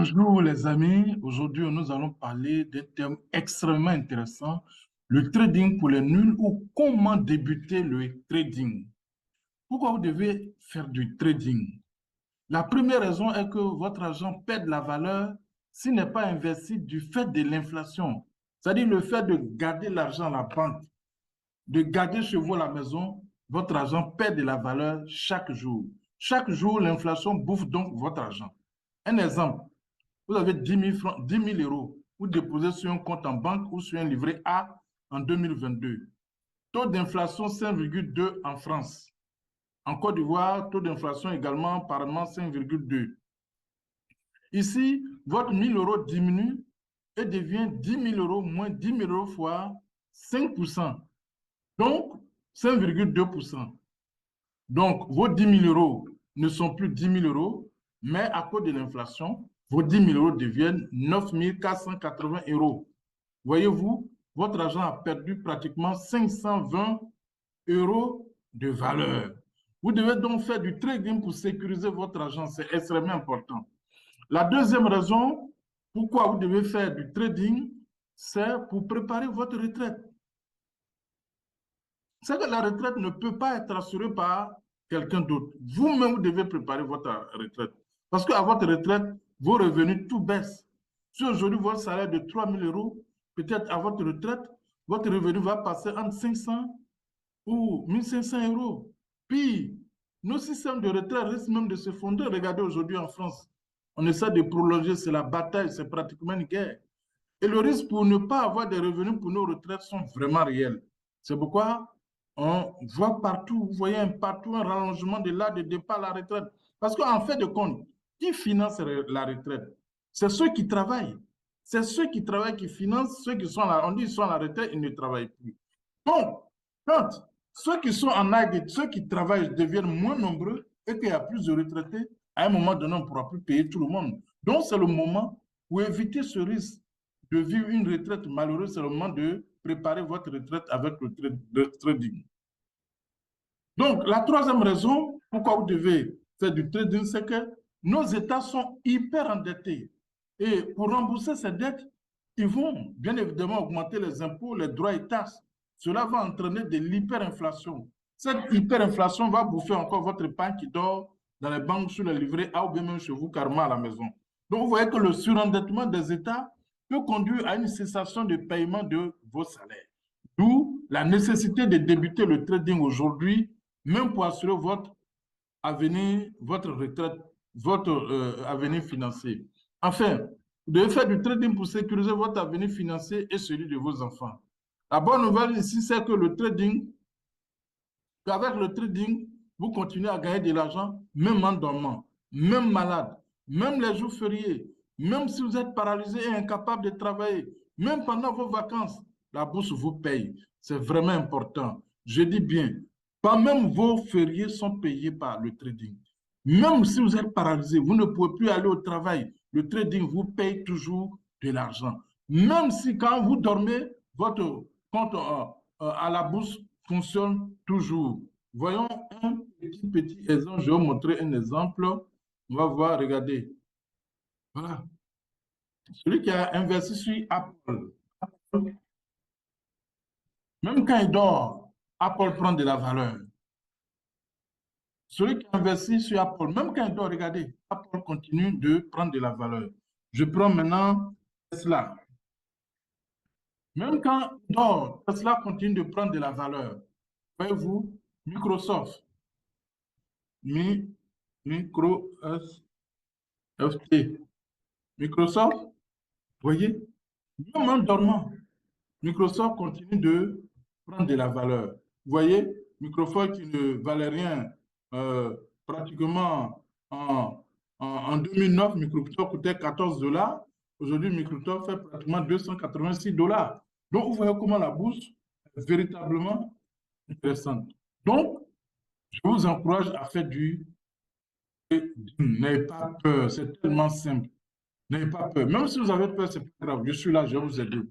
Bonjour les amis, aujourd'hui nous allons parler d'un thème extrêmement intéressant, le trading pour les nuls ou comment débuter le trading. Pourquoi vous devez faire du trading? La première raison est que votre argent perd de la valeur s'il n'est pas investi du fait de l'inflation, c'est-à-dire le fait de garder l'argent à la banque, de garder chez vous à la maison, votre argent perd de la valeur chaque jour. Chaque jour, l'inflation bouffe donc votre argent. Un exemple. Vous avez 10 000 euros. Vous déposez sur un compte en banque ou sur un livret A en 2022. Taux d'inflation 5,2 en France. En Côte d'Ivoire, taux d'inflation également apparemment 5,2. Ici, votre 1 000 euros diminue et devient 10 000 euros moins 10 000 euros fois 5%. Donc, 5,2%. Donc, vos 10 000 euros ne sont plus 10 000 euros, mais à cause de l'inflation, vos 10 000 euros deviennent 9 480 euros. Voyez-vous, votre argent a perdu pratiquement 520 euros de valeur. Vous devez donc faire du trading pour sécuriser votre argent. C'est extrêmement important. La deuxième raison pourquoi vous devez faire du trading, c'est pour préparer votre retraite. C'est que la retraite ne peut pas être assurée par quelqu'un d'autre. Vous-même, vous devez préparer votre retraite. Parce qu'à votre retraite, vos revenus, tout baisse. Si aujourd'hui, votre salaire est de 3 000 euros, peut-être à votre retraite, votre revenu va passer entre 500 ou 1 500 euros. Puis, nos systèmes de retraite risquent même de se fondre. Regardez aujourd'hui en France, on essaie de prolonger, c'est la bataille, c'est pratiquement une guerre. Et le risque pour ne pas avoir des revenus pour nos retraites sont vraiment réels. C'est pourquoi on voit partout, vous voyez partout un rallongement de l'âge de départ à la retraite. Parce qu'en fait de compte, qui finance la retraite? C'est ceux qui travaillent. C'est ceux qui travaillent qui financent, ceux qui sont là, on dit qu'ils sont à la retraite, ils ne travaillent plus. Donc, quand ceux qui sont en âge, ceux qui travaillent deviennent moins nombreux et qu'il y a plus de retraités, à un moment donné, on ne pourra plus payer tout le monde. Donc, c'est le moment pour éviter ce risque de vivre une retraite malheureuse, c'est le moment de préparer votre retraite avec le trading. Donc, la troisième raison pourquoi vous devez faire du trading, c'est que nos États sont hyper endettés. Et pour rembourser ces dettes, ils vont bien évidemment augmenter les impôts, les droits et taxes. Cela va entraîner de l'hyperinflation. Cette hyperinflation va bouffer encore votre épargne qui dort dans les banques, sur les livrets A ou bien même chez vous, carrément à la maison. Donc, vous voyez que le surendettement des États peut conduire à une cessation de paiement de vos salaires. D'où la nécessité de débuter le trading aujourd'hui, même pour assurer votre avenir, votre retraite, votre avenir financier. Enfin, vous devez faire du trading pour sécuriser votre avenir financier et celui de vos enfants. La bonne nouvelle ici, c'est que le trading, qu'avec le trading, vous continuez à gagner de l'argent, même en dormant, même malade, même les jours fériés, même si vous êtes paralysé et incapable de travailler, même pendant vos vacances, la bourse vous paye. C'est vraiment important. Je dis bien, pas même vos fériés sont payés par le trading. Même si vous êtes paralysé, vous ne pouvez plus aller au travail, le trading vous paye toujours de l'argent. Même si quand vous dormez, votre compte à la bourse fonctionne toujours. Voyons un petit exemple. Je vais vous montrer un exemple. On va voir, regardez. Voilà. Celui qui a investi sur Apple, même quand il dort, Apple prend de la valeur. Celui qui investit sur Apple, même quand il dort, regardez, Apple continue de prendre de la valeur. Je prends maintenant Tesla. Même quand il dort, Tesla continue de prendre de la valeur. Voyez-vous, Microsoft, Microsoft, Microsoft, voyez, même en dormant, Microsoft continue de prendre de la valeur. Vous voyez, Microsoft qui ne valait rien pratiquement en 2009, Microsoft coûtait 14 $. Aujourd'hui, Microsoft fait pratiquement 286 $. Donc, vous voyez comment la bourse est véritablement intéressante. Donc, je vous encourage à faire du... N'ayez pas peur, c'est tellement simple. N'ayez pas peur. Même si vous avez peur, c'est pas grave. Je suis là, je vais vous aider.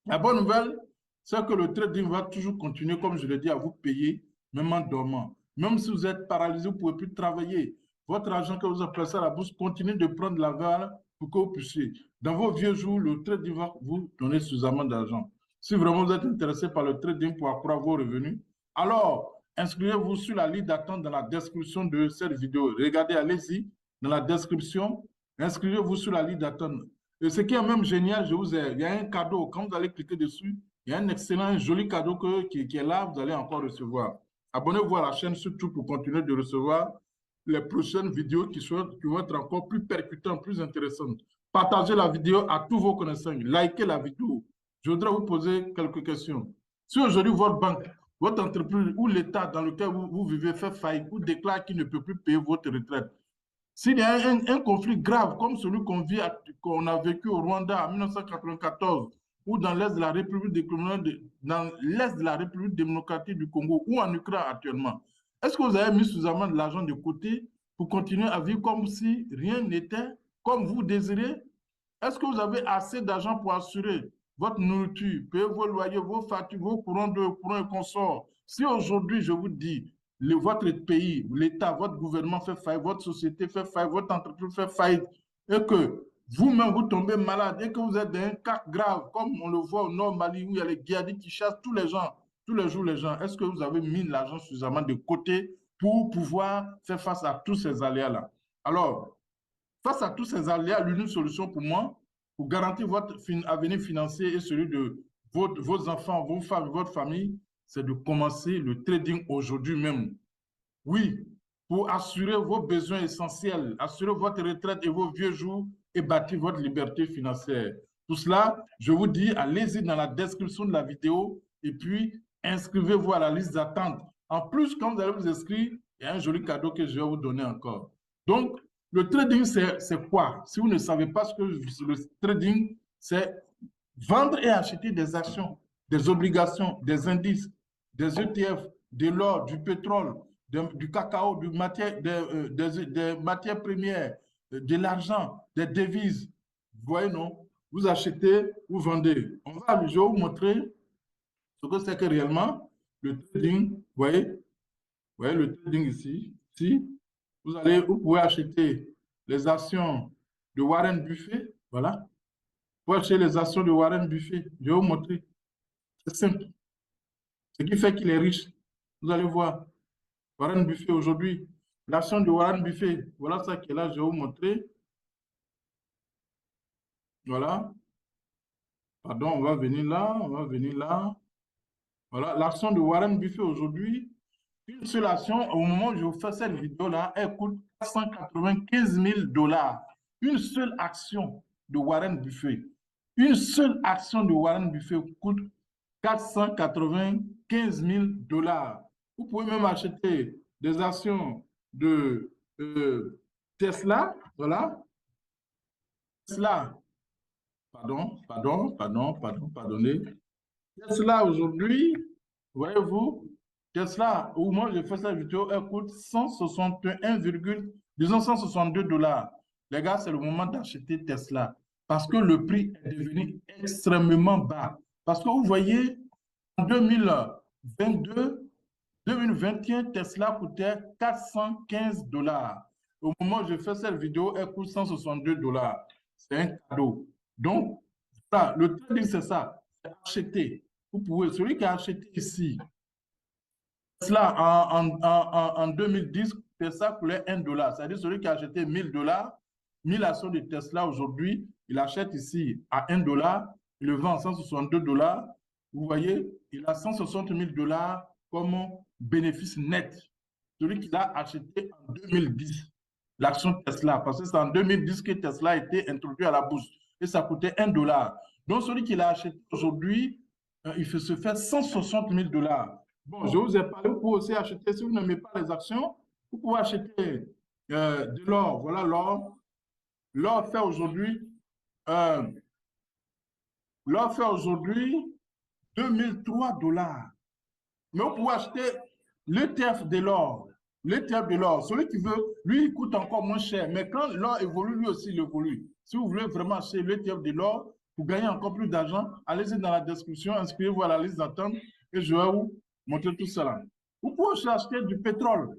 La bonne nouvelle, c'est que le trading va toujours continuer, comme je l'ai dit, à vous payer, même en dormant. Même si vous êtes paralysé, vous ne pouvez plus travailler. Votre argent que vous avez placé à la bourse continue de prendre la valeur pour que vous puissiez, dans vos vieux jours, le trading va vous donner suffisamment d'argent. Si vraiment vous êtes intéressé par le trading pour accroître vos revenus, alors inscrivez-vous sur la liste d'attente dans la description de cette vidéo. Regardez, allez-y, dans la description, inscrivez-vous sur la liste d'attente. Et ce qui est même génial, il y a un cadeau, quand vous allez cliquer dessus, il y a un excellent, un joli cadeau qui est là, vous allez encore recevoir. Abonnez-vous à la chaîne surtout pour continuer de recevoir les prochaines vidéos qui vont être encore plus percutantes, plus intéressantes. Partagez la vidéo à tous vos connaissances. Likez la vidéo. Je voudrais vous poser quelques questions. Si aujourd'hui votre banque, votre entreprise ou l'État dans lequel vous vivez fait faillite ou déclare qu'il ne peut plus payer votre retraite, s'il y a un conflit grave comme celui qu'on a vécu au Rwanda en 1994 ou dans l'est de la République démocratique du Congo ou en Ukraine actuellement, est-ce que vous avez mis suffisamment de l'argent de côté pour continuer à vivre comme si rien n'était, comme vous désirez? Est-ce que vous avez assez d'argent pour assurer votre nourriture, payer vos loyers, vos factures, vos courants et consorts? Si aujourd'hui, je vous dis, votre pays, l'État, votre gouvernement fait faillite, votre société fait faillite, votre entreprise fait faillite, et que vous-même vous tombez malade, et que vous êtes dans un cas grave, comme on le voit au Nord Mali, où il y a les djihadistes qui chassent tous les gens, tous les jours les gens, est-ce que vous avez mis l'argent suffisamment de côté pour pouvoir faire face à tous ces aléas-là? Alors, face à tous ces aléas, l'unique solution pour moi, pour garantir votre avenir financier et celui de vos enfants, vos femmes, votre famille, c'est de commencer le trading aujourd'hui même. Oui, pour assurer vos besoins essentiels, assurer votre retraite et vos vieux jours et bâtir votre liberté financière. Pour cela, je vous dis, allez-y dans la description de la vidéo et puis inscrivez-vous à la liste d'attente. En plus, quand vous allez vous inscrire, il y a un joli cadeau que je vais vous donner encore. Donc, le trading, c'est quoi? Si vous ne savez pas ce que le trading, c'est vendre et acheter des actions, des obligations, des indices, des ETF, de l'or, du pétrole, du cacao, des matières premières, de l'argent, des devises. Vous voyez, non? Vous achetez, vous vendez. Je vais vous montrer ce que c'est que réellement le trading. Vous voyez le trading ici. Ici, vous pouvez acheter les actions de Warren Buffett. Voilà. Vous pouvez acheter les actions de Warren Buffett. Je vais vous montrer. C'est simple. Ce qui fait qu'il est riche. Vous allez voir. Warren Buffett aujourd'hui. L'action de Warren Buffett. Voilà ça qui est là. Je vais vous montrer. Voilà. Pardon, on va venir là. On va venir là. Voilà. L'action de Warren Buffett aujourd'hui. Une seule action, au moment où je fais cette vidéo-là, elle coûte 495 000 $. Une seule action de Warren Buffett. Une seule action de Warren Buffett coûte 495 000 $. Vous pouvez même acheter des actions de Tesla. Voilà. Tesla. Pardonnez. Tesla aujourd'hui, voyez-vous, Tesla, au moment où j'ai fait cette vidéo, elle coûte 162 $. Les gars, c'est le moment d'acheter Tesla parce que le prix est devenu extrêmement bas. Parce que vous voyez, en 2022, 2021, Tesla coûtait 415 $. Au moment où je fais cette vidéo, elle coûte 162 $. C'est un cadeau. Donc, ça, le trading, c'est ça. C'est acheter. Vous pouvez, celui qui a acheté ici, Tesla en 2010, Tesla coulait 1 $. C'est-à-dire celui qui a acheté 1000 $, 1000 actions de Tesla aujourd'hui, il achète ici à 1 $, il le vend à 162 $. Vous voyez, il a 160 000 $ comme bénéfice net. Celui qui l'a acheté en 2010, l'action Tesla, parce que c'est en 2010 que Tesla a été introduit à la bourse et ça coûtait 1 $. Donc, celui qui l'a acheté aujourd'hui, il se fait 160 000 $. Bon, je vous ai parlé, vous pouvez aussi acheter, si vous n'aimez pas les actions, vous pouvez acheter de l'or. Voilà l'or. L'or fait aujourd'hui euh, 2003 $. Mais vous pouvez acheter l'ETF de l'or. L'ETF de l'or, celui qui veut, lui, il coûte encore moins cher. Mais quand l'or évolue, lui aussi, il évolue. Si vous voulez vraiment acheter l'ETF de l'or pour gagner encore plus d'argent, allez-y dans la description, inscrivez-vous à la liste d'attente et je vais vous montrer tout cela. Vous pouvez aussi acheter du pétrole.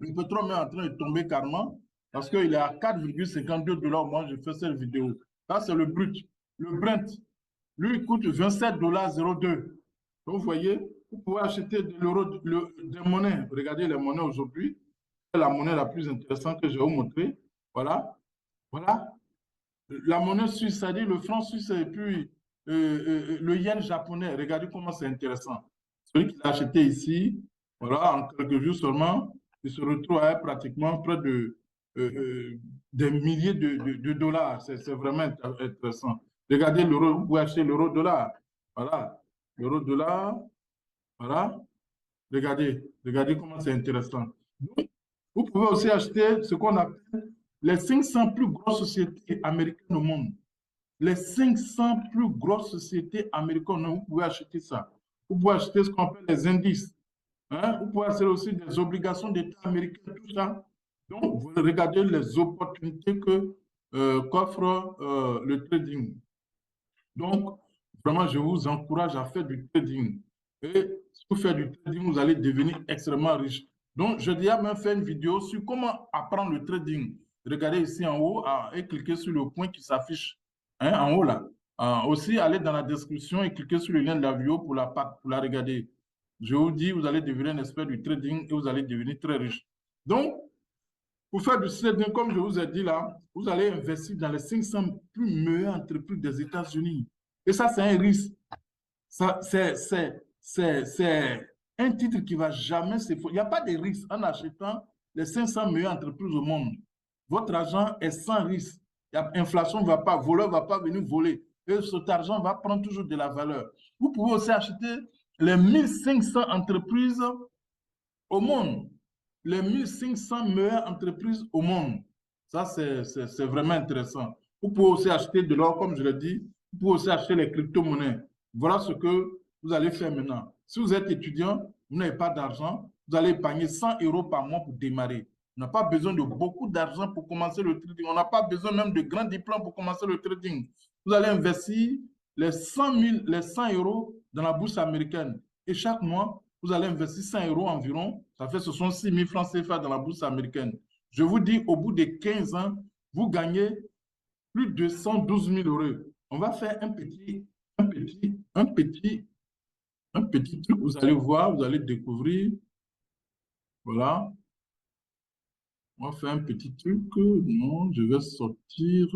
Le pétrole est en train de tomber carrément. parce qu'il est à 4,52 $ au mois, je fais cette vidéo. Là, c'est le brut. Le Brent, lui, il coûte 27,02 $. Donc, vous voyez, vous pouvez acheter des monnaies. Regardez les monnaies aujourd'hui. C'est la monnaie la plus intéressante que je vais vous montrer. Voilà. Voilà. La monnaie suisse, c'est-à-dire le franc suisse et puis le yen japonais. Regardez comment c'est intéressant. Celui qui l'a acheté ici, voilà, en quelques jours seulement, il se retrouve à pratiquement près de des milliers de dollars. C'est vraiment intéressant. Regardez l'euro, vous pouvez acheter l'euro-dollar. Voilà, l'euro-dollar, voilà. Regardez comment c'est intéressant. Donc, vous pouvez aussi acheter ce qu'on appelle les 500 plus grosses sociétés américaines au monde. Les 500 plus grosses sociétés américaines, vous pouvez acheter ça. Vous pouvez acheter ce qu'on appelle les indices. Hein? Vous pouvez acheter aussi des obligations d'État américains, tout ça. Donc, vous regardez les opportunités qu'offre le trading. Donc, vraiment, je vous encourage à faire du trading. Et si vous faites du trading, vous allez devenir extrêmement riche. Donc, je déjà même fait une vidéo sur comment apprendre le trading. Regardez ici en haut et cliquez sur le point qui s'affiche en haut là. Aussi, allez dans la description et cliquez sur le lien de la vidéo pour la regarder. Je vous dis, vous allez devenir un expert du trading et vous allez devenir très riche. Donc, pour faire du trading, comme je vous ai dit là, vous allez investir dans les 500 plus meilleures entreprises des États-Unis. Et ça, c'est un risque. C'est un titre qui ne va jamais s'effondrer. Il n'y a pas de risque en achetant les 500 meilleures entreprises au monde. Votre argent est sans risque. L'inflation ne va pas, voleur ne va pas venir voler. Et cet argent va prendre toujours de la valeur. Vous pouvez aussi acheter les 1500 entreprises au monde. Les 1500 meilleures entreprises au monde. Ça, c'est vraiment intéressant. Vous pouvez aussi acheter de l'or, comme je l'ai dit. Vous pouvez aussi acheter les crypto-monnaies. Voilà ce que vous allez faire maintenant. Si vous êtes étudiant, vous n'avez pas d'argent, vous allez épargner 100 € par mois pour démarrer. On n'a pas besoin de beaucoup d'argent pour commencer le trading. On n'a pas besoin même de grands diplômes pour commencer le trading. Vous allez investir les 100 € dans la bourse américaine. Et chaque mois, vous allez investir 100 € environ. Ça fait 66 000 francs CFA dans la bourse américaine. Je vous dis, au bout de 15 ans, vous gagnez plus de 112 000 €. On va faire un petit truc. Vous allez voir, vous allez découvrir. Voilà. On va faire un petit truc. Non, je vais sortir.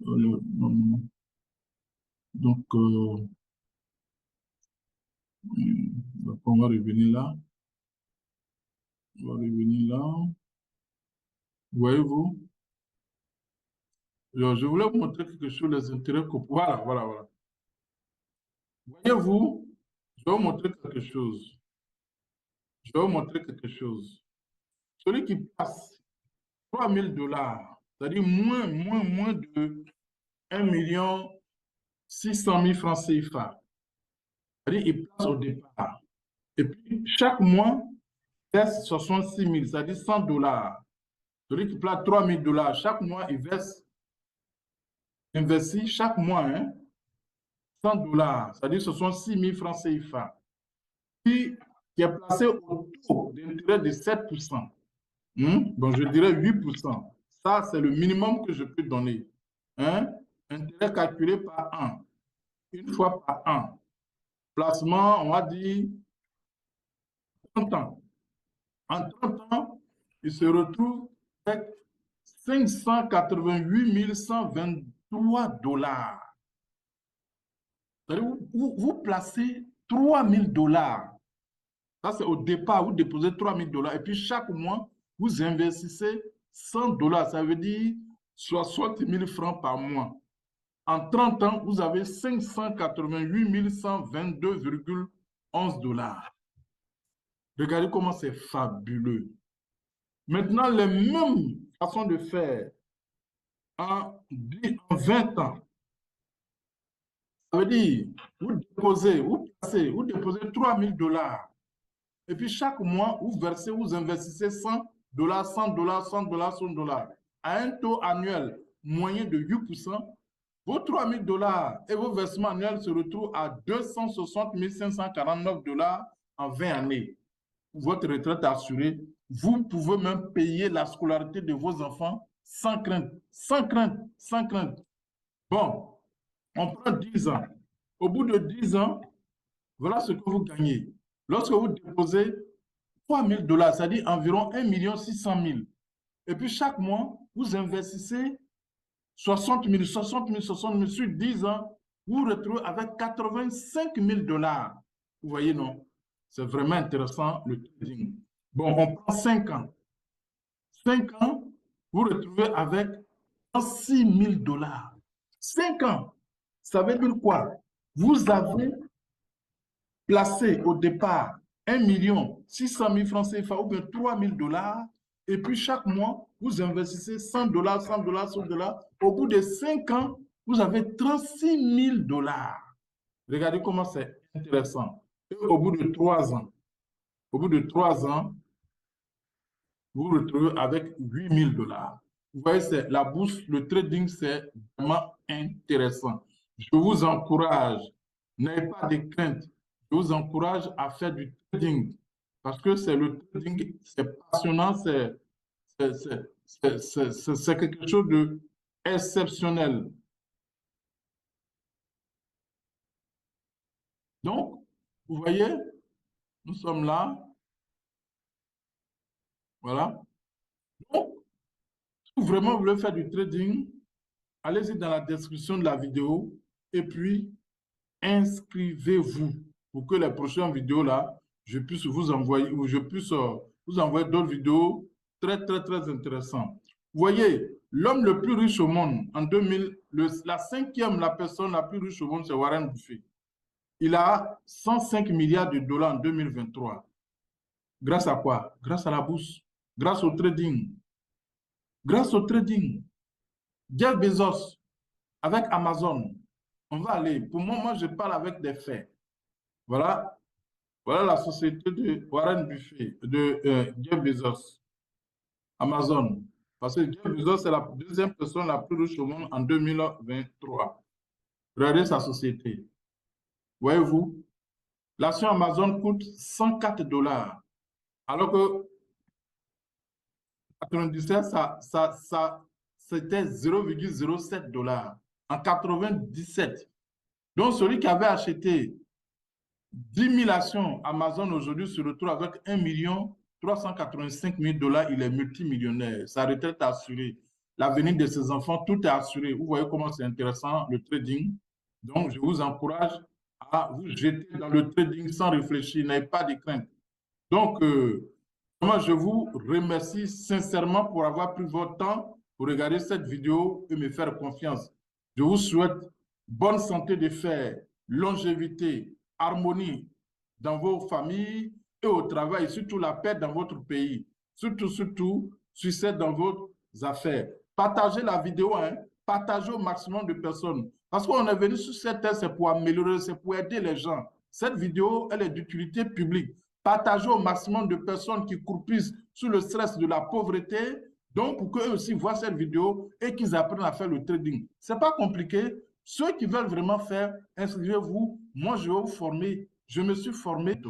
Non. Donc, on va revenir là. On va revenir là. Voyez-vous? Je voulais vous montrer quelque chose, les intérêts. Voilà. Voyez-vous, je vais vous montrer quelque chose. Celui qui passe 3 000 $, c'est-à-dire moins de 1 600 000 francs CFA, c'est-à-dire il passe au départ. Et puis, chaque mois, il verse 66 000, c'est-à-dire 100 $. Celui qui place 3 000 $, chaque mois, il investit chaque mois 100 $, c'est-à-dire ce sont 6 000 francs CFA, qui est placé au taux d'intérêt de 7%. Donc, je dirais 8%. Ça, c'est le minimum que je peux donner. Intérêt calculé par an, une fois par an. Placement, on va dire 30 ans. En 30 ans, il se retrouve avec 588 123 $. Vous placez 3 000 $. Ça, c'est au départ, vous déposez 3 000 $ et puis chaque mois, vous investissez 100 $. Ça veut dire 60 000 francs par mois. En 30 ans, vous avez 588 122,11 $. Regardez comment c'est fabuleux. Maintenant, les mêmes façons de faire en 20 ans. Ça veut dire, vous déposez 3 000 $. Et puis chaque mois, vous investissez 100 $, 100 $, 100 $, 100 $. À un taux annuel moyen de 8%, vos 3 000 $ et vos versements annuels se retrouvent à 260 549 $ en 20 années. Votre retraite assurée, Vous pouvez même payer la scolarité de vos enfants sans crainte, sans crainte, sans crainte. Bon, on prend 10 ans. Au bout de 10 ans, voilà ce que vous gagnez. Lorsque vous déposez 3 000 $, c'est-à-dire environ 1 600 000, et puis chaque mois, vous investissez 60 000, 60 000, 60 000 sur 10 ans, vous vous retrouvez avec 85 000 $. Vous voyez, non? C'est vraiment intéressant, le trading. Bon, on prend 5 ans. 5 ans, vous vous retrouvez avec 6 000 $. 5 ans, ça veut dire quoi? Vous avez placé au départ 1 600 000 francs CFA ou bien 3 000 $, et puis chaque mois, vous investissez 100 $, 100 $, 100 $. Au bout de 5 ans, vous avez 36 000 $. Regardez comment c'est intéressant. Et au bout de 3 ans, vous vous retrouvez avec 8 000 $. Vous voyez, c'est la bourse, le trading, c'est vraiment intéressant. Je vous encourage, n'ayez pas de crainte, je vous encourage à faire du trading parce que c'est le trading, c'est passionnant, c'est quelque chose d'exceptionnel. Donc, vous voyez, nous sommes là, voilà. Donc, si vraiment vous voulez faire du trading, allez-y dans la description de la vidéo et puis inscrivez-vous pour que les prochaines vidéos là, je puisse vous envoyer ou je puisse vous envoyer d'autres vidéos très, très, très intéressantes. Vous voyez, l'homme le plus riche au monde en 2000, la cinquième, la personne la plus riche au monde, c'est Warren Buffett. Il a 105 milliards de dollars en 2023. Grâce à quoi? Grâce à la bourse, grâce au trading. Grâce au trading. Jeff Bezos, avec Amazon, on va aller. Pour moi, je parle avec des faits. Voilà, voilà la société de Warren Buffett, de Jeff Bezos, Amazon. Parce que Jeff Bezos, c'est la deuxième personne la plus riche au monde en 2023. Regardez sa société. Voyez-vous, l'action Amazon coûte 104 $, alors que 97, c'était 0,07 $. En 97. Donc, celui qui avait acheté 10 000 actions Amazon aujourd'hui se retrouve avec 1 385 000 $. Il est multimillionnaire. Sa retraite est assurée. L'avenir de ses enfants, tout est assuré. Vous voyez comment c'est intéressant le trading. Donc, je vous encourage à vous jeter dans le trading sans réfléchir. N'ayez pas de crainte. Donc, moi, je vous remercie sincèrement pour avoir pris votre temps pour regarder cette vidéo et me faire confiance. Je vous souhaite bonne santé de fer, longévité, harmonie dans vos familles et au travail, surtout la paix dans votre pays. Surtout, succès dans vos affaires. Partagez la vidéo, hein? Partagez au maximum de personnes. Parce qu'on est venu sur cette terre, c'est pour améliorer, c'est pour aider les gens. Cette vidéo, elle est d'utilité publique. Partagez au maximum de personnes qui croupissent sous le stress de la pauvreté, donc pour qu'eux aussi voient cette vidéo et qu'ils apprennent à faire le trading. Ce n'est pas compliqué. Ceux qui veulent vraiment faire, inscrivez-vous. Moi, je vais vous former. Je me suis formé.